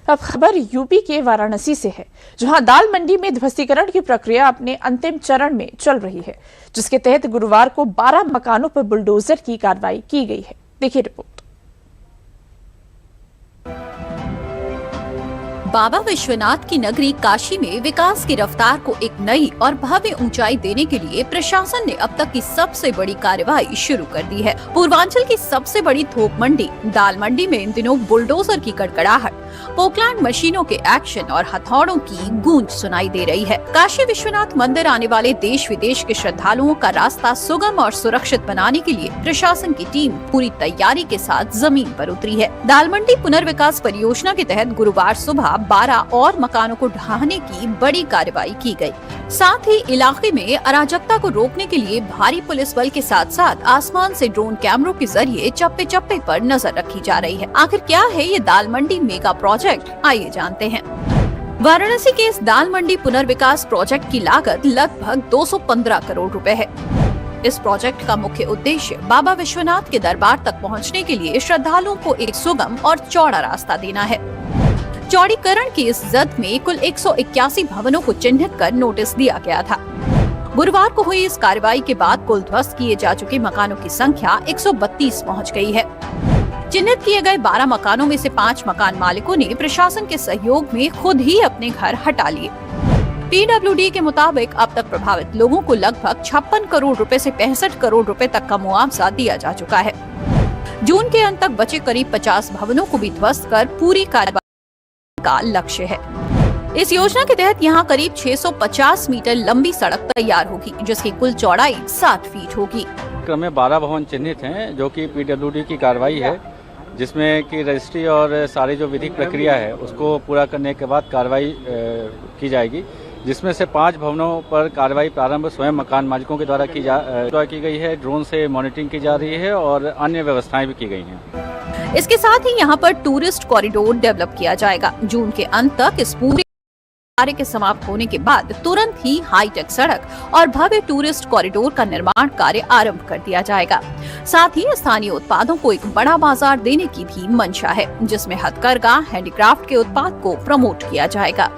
अब खबर यूपी के वाराणसी से है, जहां दाल मंडी में ध्वस्तीकरण की प्रक्रिया अपने अंतिम चरण में चल रही है, जिसके तहत गुरुवार को 12 मकानों पर बुलडोजर की कार्रवाई की गई है। देखिए रिपोर्ट। बाबा विश्वनाथ की नगरी काशी में विकास की रफ्तार को एक नई और भव्य ऊंचाई देने के लिए प्रशासन ने अब तक की सबसे बड़ी कार्रवाई शुरू कर दी है। पूर्वांचल की सबसे बड़ी थोक मंडी दाल मंडी में इन दिनों बुलडोजर की कड़कड़ाहट, पोकलैंड मशीनों के एक्शन और हथौड़ों की गूंज सुनाई दे रही है। काशी विश्वनाथ मंदिर आने वाले देश विदेश के श्रद्धालुओं का रास्ता सुगम और सुरक्षित बनाने के लिए प्रशासन की टीम पूरी तैयारी के साथ जमीन पर उतरी है। दाल मंडी पुनर्विकास परियोजना के तहत गुरुवार सुबह 12 और मकानों को ढहाने की बड़ी कार्रवाई की गई। साथ ही इलाके में अराजकता को रोकने के लिए भारी पुलिस बल के साथ साथ आसमान से ड्रोन कैमरों के जरिए चप्पे चप्पे पर नजर रखी जा रही है। आखिर क्या है ये दाल मंडी मेगा प्रोजेक्ट, आइए जानते हैं। वाराणसी के इस दाल मंडी पुनर्विकास प्रोजेक्ट की लागत लगभग 215 करोड़ रुपए है। इस प्रोजेक्ट का मुख्य उद्देश्य बाबा विश्वनाथ के दरबार तक पहुंचने के लिए श्रद्धालुओं को एक सुगम और चौड़ा रास्ता देना है। चौड़ीकरण की इस जद में कुल 181 भवनों को चिन्हित कर नोटिस दिया गया था। गुरुवार को हुई इस कार्रवाई के बाद कुल ध्वस्त किए जा चुके मकानों की संख्या 132 पहुंच गई है। चिन्हित किए गए 12 मकानों में से 5 मकान मालिकों ने प्रशासन के सहयोग में खुद ही अपने घर हटा लिए। PWD के मुताबिक अब तक प्रभावित लोगों को लगभग 56 करोड़ रुपए से 65 करोड़ रुपए तक का मुआवजा दिया जा चुका है। जून के अंत तक बचे करीब 50 भवनों को भी ध्वस्त कर पूरी कार्रवाई का लक्ष्य है। इस योजना के तहत यहां करीब 650 मीटर लंबी सड़क तैयार होगी, जिसकी कुल चौड़ाई 60 फीट होगी। क्रम में 12 भवन चिन्हित हैं, जो कि PWD की कार्रवाई है, जिसमें कि रजिस्ट्री और सारी जो विधिक प्रक्रिया है उसको पूरा करने के बाद कार्रवाई की जाएगी, जिसमें से 5 भवनों पर कार्रवाई प्रारंभ स्वयं मकान मालिकों के द्वारा की गई है। ड्रोन से मॉनिटरिंग की जा रही है और अन्य व्यवस्थाएं भी की गई हैं। इसके साथ ही यहाँ पर टूरिस्ट कॉरिडोर डेवलप किया जाएगा। जून के अंत तक इस पूरे कार्य के समाप्त होने के बाद तुरंत ही हाईटेक सड़क और भव्य टूरिस्ट कॉरिडोर का निर्माण कार्य आरंभ कर दिया जाएगा। साथ ही स्थानीय उत्पादों को एक बड़ा बाजार देने की भी मंशा है, जिसमें हथकरघा, हैंडीक्राफ्ट के उत्पाद को प्रमोट किया जाएगा।